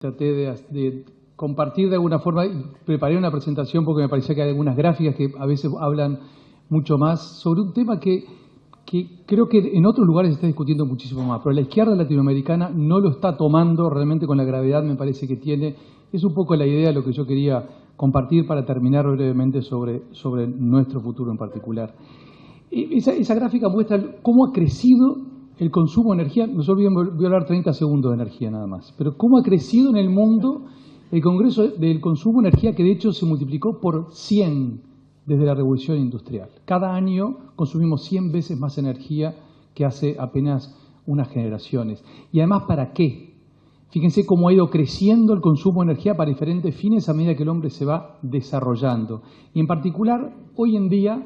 Traté de compartir de alguna forma, preparé una presentación porque me parecía que hay algunas gráficas que a veces hablan mucho más sobre un tema que creo que en otros lugares se está discutiendo muchísimo más, pero la izquierda latinoamericana no lo está tomando realmente con la gravedad, me parece que tiene. Es un poco la idea de lo que yo quería compartir para terminar brevemente sobre nuestro futuro en particular. Esa gráfica muestra cómo ha crecido el consumo de energía. No se olviden, voy a hablar 30 segundos de energía nada más, pero cómo ha crecido en el mundo el congreso del consumo de energía, que de hecho se multiplicó por 100 desde la revolución industrial. Cada año consumimos 100 veces más energía que hace apenas unas generaciones. Y además, ¿para qué? Fíjense cómo ha ido creciendo el consumo de energía para diferentes fines a medida que el hombre se va desarrollando. Y en particular, hoy en día,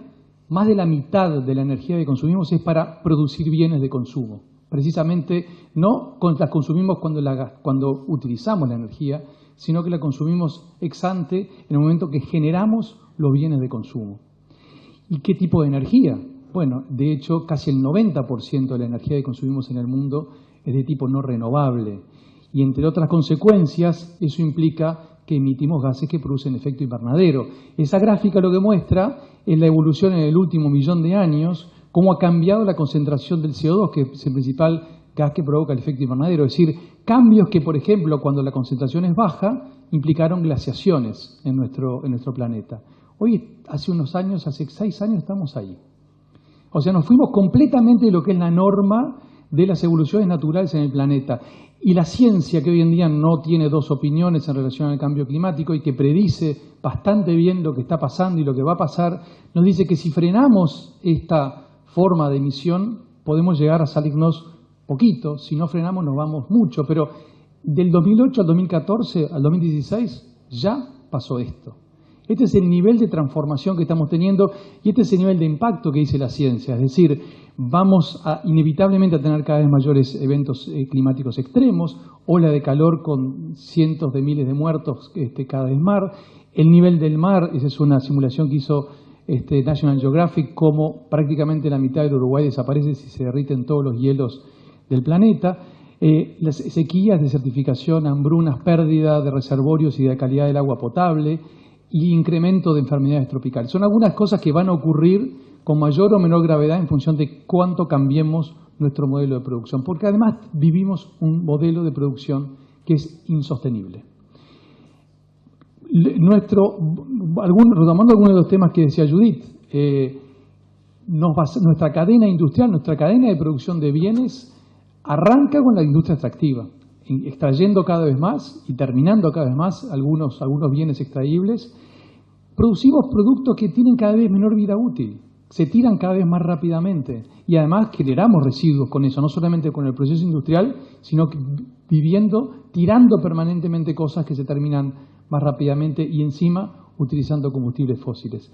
más de la mitad de la energía que consumimos es para producir bienes de consumo. Precisamente no la consumimos cuando utilizamos la energía, sino que la consumimos ex ante en el momento que generamos los bienes de consumo. ¿Y qué tipo de energía? Bueno, de hecho, casi el 90% de la energía que consumimos en el mundo es de tipo no renovable. Y entre otras consecuencias, eso implica que emitimos gases que producen efecto invernadero. Esa gráfica lo que muestra es la evolución en el último millón de años, cómo ha cambiado la concentración del CO2, que es el principal gas que provoca el efecto invernadero. Es decir, cambios que, por ejemplo, cuando la concentración es baja, implicaron glaciaciones en nuestro planeta. Hoy, hace unos años, hace 6 años, estamos ahí. O sea, nos fuimos completamente de lo que es la norma de las evoluciones naturales en el planeta. Y la ciencia, que hoy en día no tiene dos opiniones en relación al cambio climático y que predice bastante bien lo que está pasando y lo que va a pasar, nos dice que si frenamos esta forma de emisión, podemos llegar a salirnos poquito. Si no frenamos, nos vamos mucho. Pero del 2008 al 2014, al 2016, ya pasó esto. Este es el nivel de transformación que estamos teniendo y este es el nivel de impacto que dice la ciencia. Es decir, vamos inevitablemente a tener cada vez mayores eventos climáticos extremos, ola de calor con cientos de miles de muertos cada vez más. El nivel del mar, esa es una simulación que hizo National Geographic, como prácticamente la mitad del Uruguay desaparece si se derriten todos los hielos del planeta. Las sequías, desertificación, hambrunas, pérdida de reservorios y de calidad del agua potable y incremento de enfermedades tropicales. Son algunas cosas que van a ocurrir con mayor o menor gravedad en función de cuánto cambiemos nuestro modelo de producción, porque además vivimos un modelo de producción que es insostenible. Retomando algunos de los temas que decía Judith, nuestra cadena industrial, nuestra cadena de producción de bienes arranca con la industria extractiva, extrayendo cada vez más y terminando cada vez más algunos bienes extraíbles. Producimos productos que tienen cada vez menor vida útil, se tiran cada vez más rápidamente y además generamos residuos con eso, no solamente con el proceso industrial, sino que tirando permanentemente cosas que se terminan más rápidamente y encima utilizando combustibles fósiles.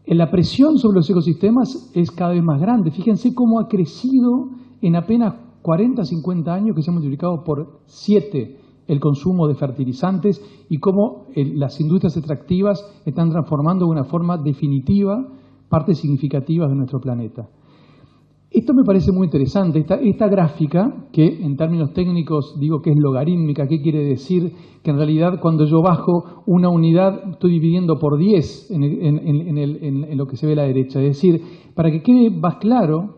La presión sobre los ecosistemas es cada vez más grande. Fíjense cómo ha crecido en apenas 40, 50 años, que se ha multiplicado por 7 el consumo de fertilizantes y cómo las industrias extractivas están transformando de una forma definitiva partes significativas de nuestro planeta. Esto me parece muy interesante, esta gráfica, que en términos técnicos digo que es logarítmica. ¿Qué quiere decir? Que en realidad cuando yo bajo una unidad estoy dividiendo por 10 en lo que se ve a la derecha. Es decir, para que quede más claro,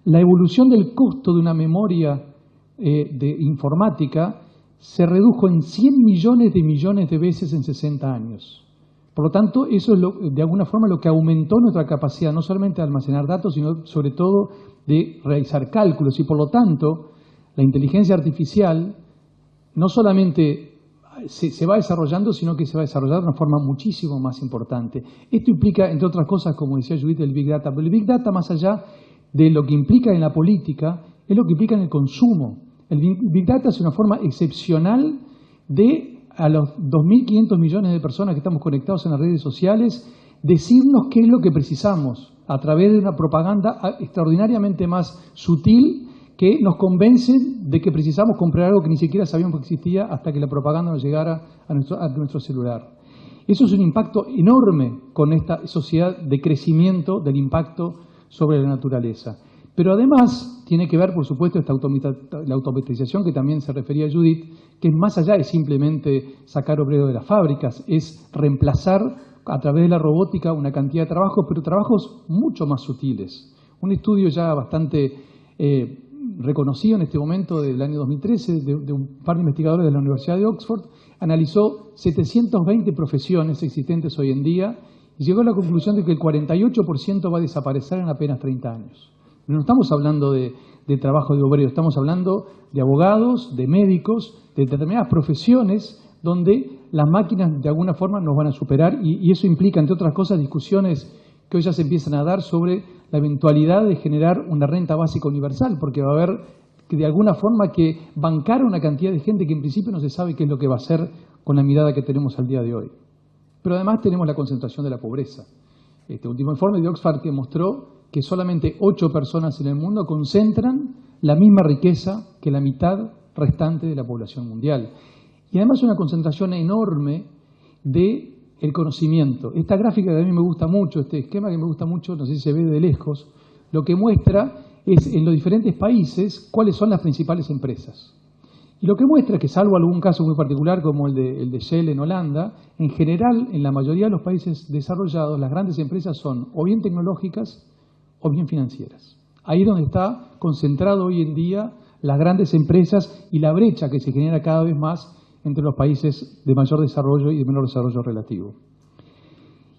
la evolución del costo de una memoria de informática se redujo en 100 millones de veces en 60 años. Por lo tanto, eso es de alguna forma lo que aumentó nuestra capacidad, no solamente de almacenar datos, sino sobre todo de realizar cálculos. Y por lo tanto, la inteligencia artificial no solamente se va desarrollando, sino que se va a desarrollar de una forma muchísimo más importante. Esto implica, entre otras cosas, como decía Judith, el Big Data. Pero el Big Data, más allá de lo que implica en la política, es lo que implica en el consumo. El Big Data es una forma excepcional de, a los 2.500 millones de personas que estamos conectados en las redes sociales, decirnos qué es lo que precisamos a través de una propaganda extraordinariamente más sutil que nos convence de que precisamos comprar algo que ni siquiera sabíamos que existía hasta que la propaganda nos llegara a nuestro celular. Eso es un impacto enorme con esta sociedad de crecimiento del impacto sobre la naturaleza. Pero además tiene que ver, por supuesto, la automatización que también se refería a Judith, que es más allá de simplemente sacar obreros de las fábricas, es reemplazar a través de la robótica una cantidad de trabajos, pero trabajos mucho más sutiles. Un estudio ya bastante reconocido en este momento del año 2013 de un par de investigadores de la Universidad de Oxford, analizó 720 profesiones existentes hoy en día y llegó a la conclusión de que el 48% va a desaparecer en apenas 30 años. No estamos hablando de trabajo de obrero, estamos hablando de abogados, de médicos, de determinadas profesiones donde las máquinas de alguna forma nos van a superar y eso implica, entre otras cosas, discusiones que hoy ya se empiezan a dar sobre la eventualidad de generar una renta básica universal, porque va a haber que de alguna forma que bancar a una cantidad de gente que en principio no se sabe qué es lo que va a hacer con la mirada que tenemos al día de hoy. Pero además tenemos la concentración de la pobreza. Este último informe de Oxfam que mostró que solamente 8 personas en el mundo concentran la misma riqueza que la mitad restante de la población mundial. Y además una concentración enorme del conocimiento. Esta gráfica que a mí me gusta mucho, este esquema que me gusta mucho, no sé si se ve de lejos, lo que muestra es en los diferentes países cuáles son las principales empresas. Y lo que muestra es que, salvo algún caso muy particular como el de Shell en Holanda, en general, en la mayoría de los países desarrollados, las grandes empresas son o bien tecnológicas o bien financieras. Ahí es donde está concentrado hoy en día las grandes empresas y la brecha que se genera cada vez más entre los países de mayor desarrollo y de menor desarrollo relativo.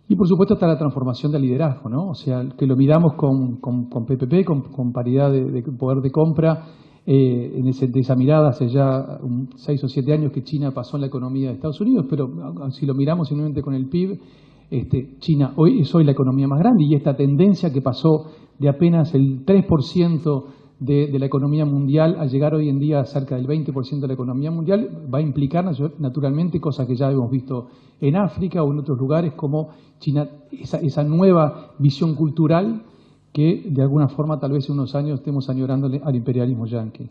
Y por supuesto está la transformación del liderazgo, ¿no? O sea, que lo miramos con PPP, con paridad de poder de compra, de esa mirada hace ya 6 o 7 años que China pasó en la economía de Estados Unidos, pero si lo miramos simplemente con el PIB, China hoy es la economía más grande y esta tendencia que pasó de apenas el 3% de la economía mundial a llegar hoy en día a cerca del 20% de la economía mundial va a implicar naturalmente cosas que ya hemos visto en África o en otros lugares como China, esa nueva visión cultural que de alguna forma tal vez en unos años estemos añorándole al imperialismo yanqui.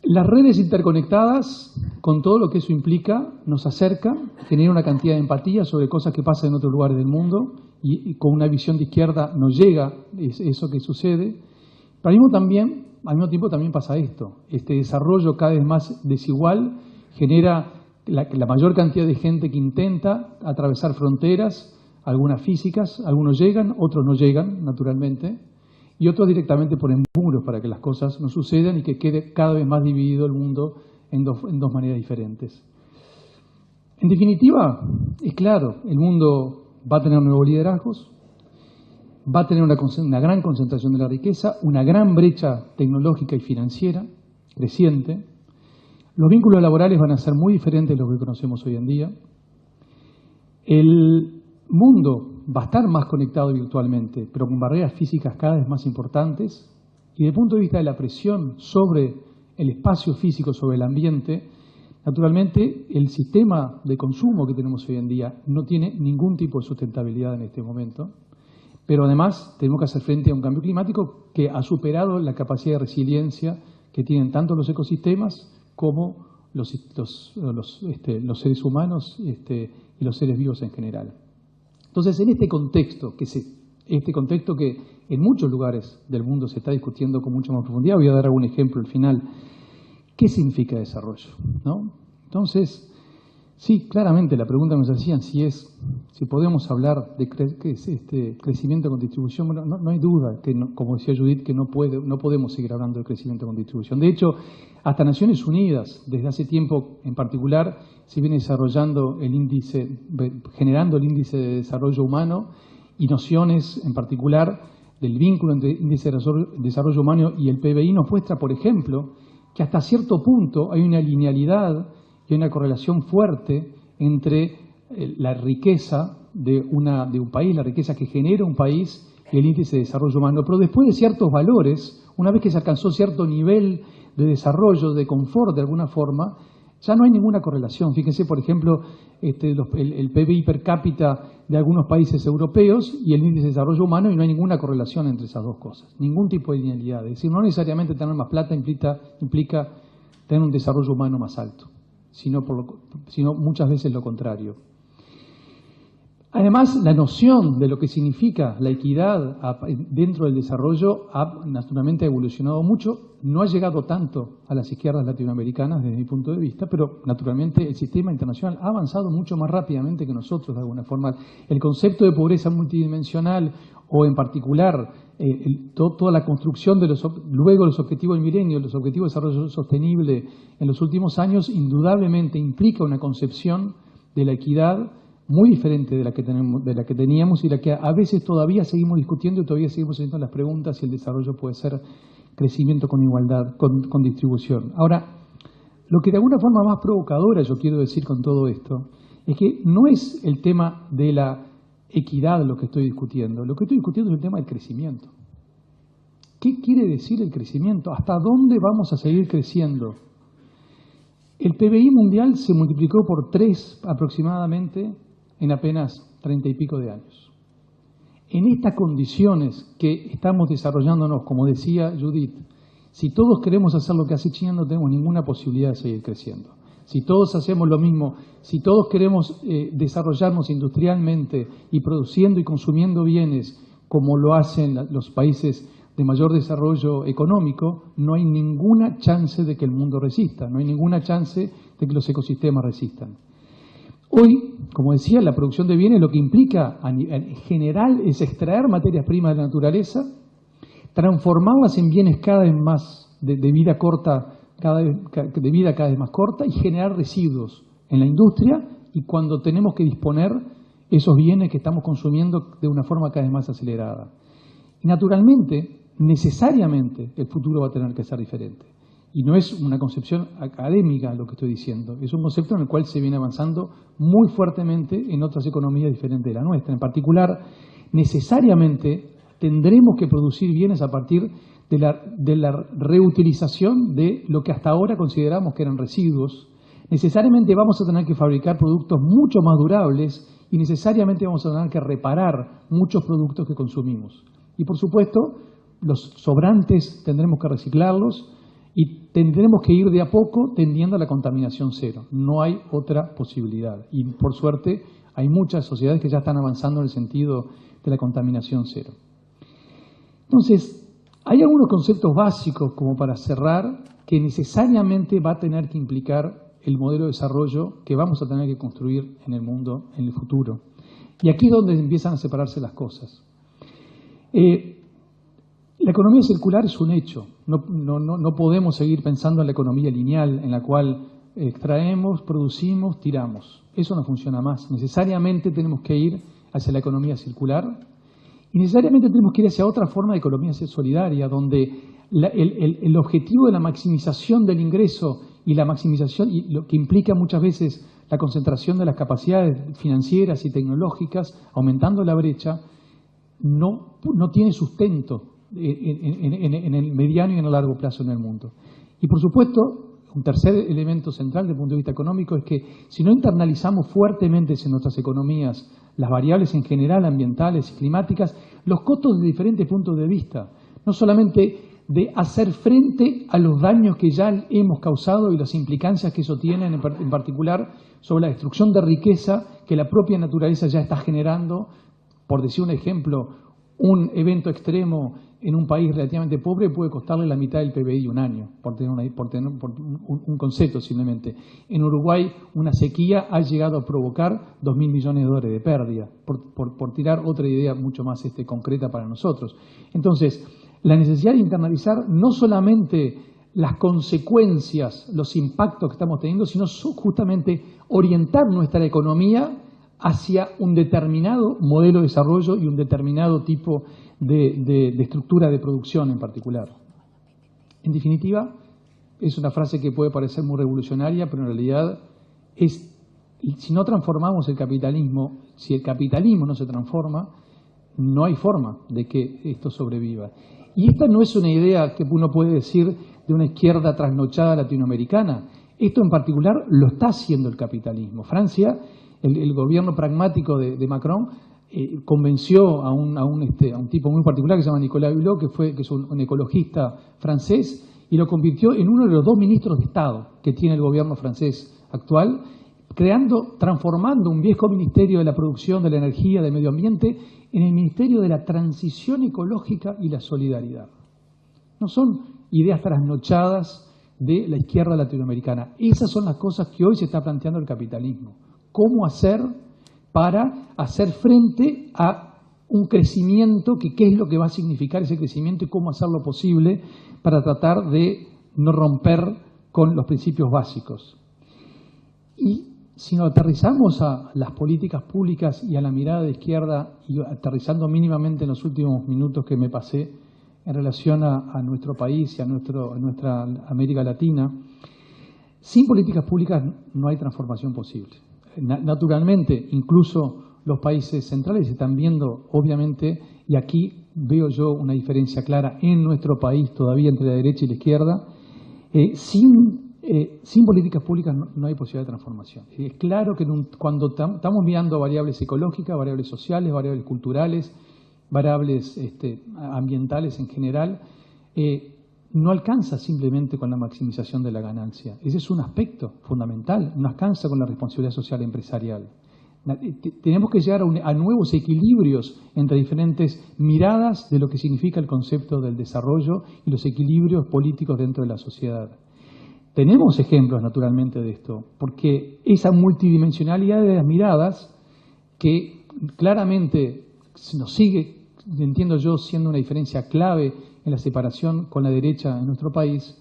Las redes interconectadas, con todo lo que eso implica, nos acerca, genera una cantidad de empatía sobre cosas que pasan en otros lugares del mundo y con una visión de izquierda nos llega eso que sucede. Pero al mismo tiempo también pasa esto. Este desarrollo cada vez más desigual genera la mayor cantidad de gente que intenta atravesar fronteras, algunas físicas, algunos llegan, otros no llegan, naturalmente, y otros directamente ponen muros para que las cosas no sucedan y que quede cada vez más dividido el mundo en dos maneras diferentes. En definitiva, es claro, el mundo va a tener nuevos liderazgos, va a tener una gran concentración de la riqueza, una gran brecha tecnológica y financiera creciente, los vínculos laborales van a ser muy diferentes de los que conocemos hoy en día, el mundo va a estar más conectado virtualmente, pero con barreras físicas cada vez más importantes, y desde el punto de vista de la presión sobre el espacio físico, sobre el ambiente, naturalmente el sistema de consumo que tenemos hoy en día no tiene ningún tipo de sustentabilidad en este momento, pero además tenemos que hacer frente a un cambio climático que ha superado la capacidad de resiliencia que tienen tanto los ecosistemas como los seres humanos y los seres vivos en general. Entonces, en este contexto que en muchos lugares del mundo se está discutiendo con mucha más profundidad, voy a dar algún ejemplo al final, ¿qué significa desarrollo? ¿No? Entonces, sí, claramente la pregunta nos hacían si podemos hablar de crecimiento con distribución. Bueno, no hay duda, como decía Judith, que no podemos seguir hablando de crecimiento con distribución. De hecho, hasta Naciones Unidas, desde hace tiempo en particular, se viene desarrollando generando el índice de desarrollo humano y nociones en particular del vínculo entre el índice de desarrollo humano y el PBI nos muestra, por ejemplo, que hasta cierto punto hay una linealidad y hay una correlación fuerte entre la riqueza de un país, la riqueza que genera un país y el índice de desarrollo humano. Pero después de ciertos valores, una vez que se alcanzó cierto nivel de desarrollo, de confort de alguna forma, ya no hay ninguna correlación. Fíjense, por ejemplo, el PBI per cápita de algunos países europeos y el índice de desarrollo humano, y no hay ninguna correlación entre esas dos cosas, ningún tipo de linealidad. Es decir, no necesariamente tener más plata implica tener un desarrollo humano más alto, sino muchas veces lo contrario. Además, la noción de lo que significa la equidad dentro del desarrollo naturalmente ha evolucionado mucho. No ha llegado tanto a las izquierdas latinoamericanas desde mi punto de vista, pero naturalmente el sistema internacional ha avanzado mucho más rápidamente que nosotros de alguna forma. El concepto de pobreza multidimensional o en particular toda la construcción de luego los objetivos del milenio, los objetivos de desarrollo sostenible en los últimos años, indudablemente implica una concepción de la equidad muy diferente de la que teníamos y la que a veces todavía seguimos discutiendo y todavía seguimos haciendo las preguntas si el desarrollo puede ser crecimiento con igualdad, con distribución. Ahora, lo que de alguna forma más provocadora yo quiero decir con todo esto es que no es el tema de la equidad lo que estoy discutiendo. Lo que estoy discutiendo es el tema del crecimiento. ¿Qué quiere decir el crecimiento? ¿Hasta dónde vamos a seguir creciendo? El PBI mundial se multiplicó por 3 aproximadamente en apenas 30 y pico de años. En estas condiciones que estamos desarrollándonos, como decía Judith, si todos queremos hacer lo que hace China, no tenemos ninguna posibilidad de seguir creciendo. Si todos hacemos lo mismo, si todos queremos desarrollarnos industrialmente y produciendo y consumiendo bienes como lo hacen los países de mayor desarrollo económico, no hay ninguna chance de que el mundo resista, no hay ninguna chance de que los ecosistemas resistan. Hoy, como decía, la producción de bienes lo que implica en general es extraer materias primas de la naturaleza, transformarlas en bienes cada vez más de vida corta, de vida cada vez más corta y generar residuos en la industria y cuando tenemos que disponer esos bienes que estamos consumiendo de una forma cada vez más acelerada. Y naturalmente, necesariamente, el futuro va a tener que ser diferente. Y no es una concepción académica lo que estoy diciendo, es un concepto en el cual se viene avanzando muy fuertemente en otras economías diferentes de la nuestra. En particular, necesariamente tendremos que producir bienes a partir de la reutilización de lo que hasta ahora consideramos que eran residuos. Necesariamente vamos a tener que fabricar productos mucho más durables y necesariamente vamos a tener que reparar muchos productos que consumimos. Y por supuesto, los sobrantes tendremos que reciclarlos y tendremos que ir de a poco tendiendo a la contaminación cero. No hay otra posibilidad. Y por suerte hay muchas sociedades que ya están avanzando en el sentido de la contaminación cero. Entonces, hay algunos conceptos básicos como para cerrar que necesariamente va a tener que implicar el modelo de desarrollo que vamos a tener que construir en el mundo en el futuro. Y aquí es donde empiezan a separarse las cosas. La economía circular es un hecho. No podemos seguir pensando en la economía lineal, en la cual extraemos, producimos, tiramos. Eso no funciona más. Necesariamente tenemos que ir hacia la economía circular y necesariamente tenemos que ir hacia otra forma de economía solidaria, donde el objetivo de la maximización del ingreso y la maximización, y lo que implica muchas veces la concentración de las capacidades financieras y tecnológicas, aumentando la brecha, no tiene sustento en el mediano y en el largo plazo en el mundo. Y por supuesto, un tercer elemento central desde el punto de vista económico es que si no internalizamos fuertemente en nuestras economías las variables en general ambientales y climáticas, los costos de diferentes puntos de vista, no solamente de hacer frente a los daños que ya hemos causado y las implicancias que eso tiene en particular sobre la destrucción de riqueza que la propia naturaleza ya está generando. Por decir un ejemplo, un evento extremo en un país relativamente pobre puede costarle la mitad del PBI un año, por tener un concepto simplemente. En Uruguay una sequía ha llegado a provocar $2.000 millones de pérdida, por tirar otra idea mucho más concreta para nosotros. Entonces, la necesidad de internalizar no solamente las consecuencias, los impactos que estamos teniendo, sino justamente orientar nuestra economía hacia un determinado modelo de desarrollo y un determinado tipo de estructura de producción en particular. En definitiva, es una frase que puede parecer muy revolucionaria, pero en realidad si no transformamos el capitalismo, si el capitalismo no se transforma, no hay forma de que esto sobreviva. Y esta no es una idea que uno puede decir de una izquierda trasnochada latinoamericana. Esto en particular lo está haciendo el capitalismo. Francia, el gobierno pragmático de Macron, convenció a un tipo muy particular que se llama Nicolas Hulot, que es un ecologista francés, y lo convirtió en uno de los 2 ministros de Estado que tiene el gobierno francés actual, transformando un viejo ministerio de la producción, de la energía, del medio ambiente, en el ministerio de la transición ecológica y la solidaridad. No son ideas trasnochadas de la izquierda latinoamericana. Esas son las cosas que hoy se está planteando el capitalismo. ¿Cómo hacer para hacer frente a un crecimiento, qué es lo que va a significar ese crecimiento y cómo hacerlo posible para tratar de no romper con los principios básicos? Y si nos aterrizamos a las políticas públicas y a la mirada de izquierda, y aterrizando mínimamente en los últimos minutos que me pasé en relación a nuestro país y a nuestra América Latina, sin políticas públicas no hay transformación posible. Naturalmente, incluso los países centrales están viendo, obviamente, y aquí veo yo una diferencia clara en nuestro país todavía entre la derecha y la izquierda, sin políticas públicas no hay posibilidad de transformación. Es claro que cuando estamos mirando variables ecológicas, variables sociales, variables culturales, variables ambientales en general, no alcanza simplemente con la maximización de la ganancia. Ese es un aspecto fundamental, no alcanza con la responsabilidad social empresarial. Tenemos que llegar a nuevos equilibrios entre diferentes miradas de lo que significa el concepto del desarrollo y los equilibrios políticos dentro de la sociedad. Tenemos ejemplos, naturalmente, de esto, porque esa multidimensionalidad de las miradas, que claramente nos sigue, entiendo yo, siendo una diferencia clave en la separación con la derecha en nuestro país,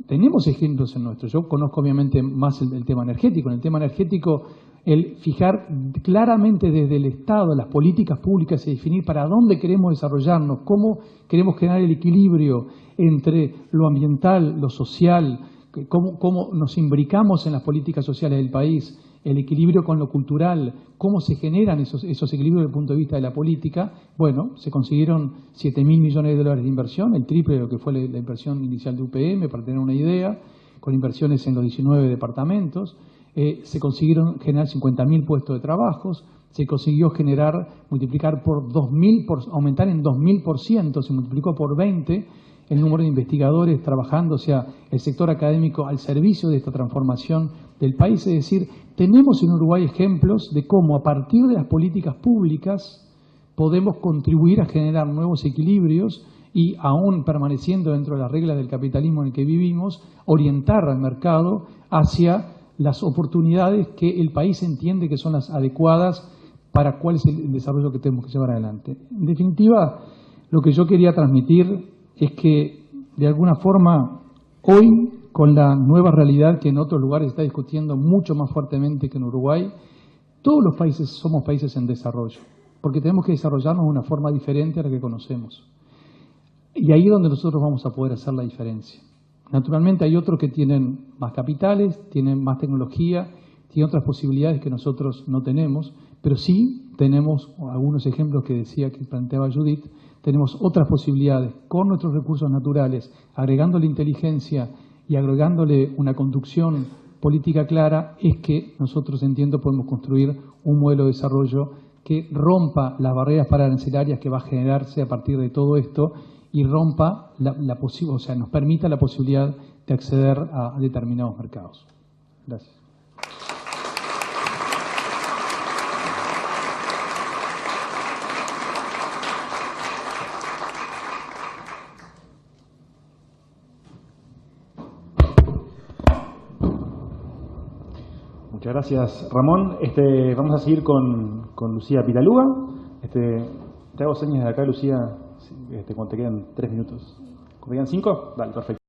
tenemos ejemplos en nuestro. Yo conozco obviamente más el tema energético. En el tema energético, el fijar claramente desde el Estado las políticas públicas y definir para dónde queremos desarrollarnos, cómo queremos generar el equilibrio entre lo ambiental, lo social, cómo nos imbricamos en las políticas sociales del país, el equilibrio con lo cultural, cómo se generan esos equilibrios desde el punto de vista de la política. Bueno, se consiguieron 7.000 millones de dólares de inversión, el triple de lo que fue la inversión inicial de UPM, para tener una idea, con inversiones en los 19 departamentos. Se consiguieron generar 50.000 puestos de trabajos, se consiguió multiplicar por 2.000, aumentar en 2.000%, se multiplicó por 20 el número de investigadores trabajando, o sea, el sector académico al servicio de esta transformación del país. Es decir, tenemos en Uruguay ejemplos de cómo a partir de las políticas públicas podemos contribuir a generar nuevos equilibrios y, aún permaneciendo dentro de las reglas del capitalismo en el que vivimos, orientar al mercado hacia las oportunidades que el país entiende que son las adecuadas para cuál es el desarrollo que tenemos que llevar adelante. En definitiva, lo que yo quería transmitir es que, de alguna forma, hoy, con la nueva realidad que en otros lugares se está discutiendo mucho más fuertemente que en Uruguay, todos los países somos países en desarrollo, porque tenemos que desarrollarnos de una forma diferente a la que conocemos. Y ahí es donde nosotros vamos a poder hacer la diferencia. Naturalmente hay otros que tienen más capitales, tienen más tecnología, tienen otras posibilidades que nosotros no tenemos, pero sí tenemos algunos ejemplos que planteaba Judith, tenemos otras posibilidades con nuestros recursos naturales, agregándole inteligencia y agregándole una conducción política clara, es que nosotros, entiendo, podemos construir un modelo de desarrollo que rompa las barreras arancelarias que va a generarse a partir de todo esto y rompa o sea, nos permita la posibilidad de acceder a determinados mercados. Gracias. Muchas gracias, Ramón. Vamos a seguir con Lucía Pitaluga. Te hago señas de acá, Lucía, cuando te quedan 3 minutos. ¿Cuando te quedan 5? Vale, perfecto.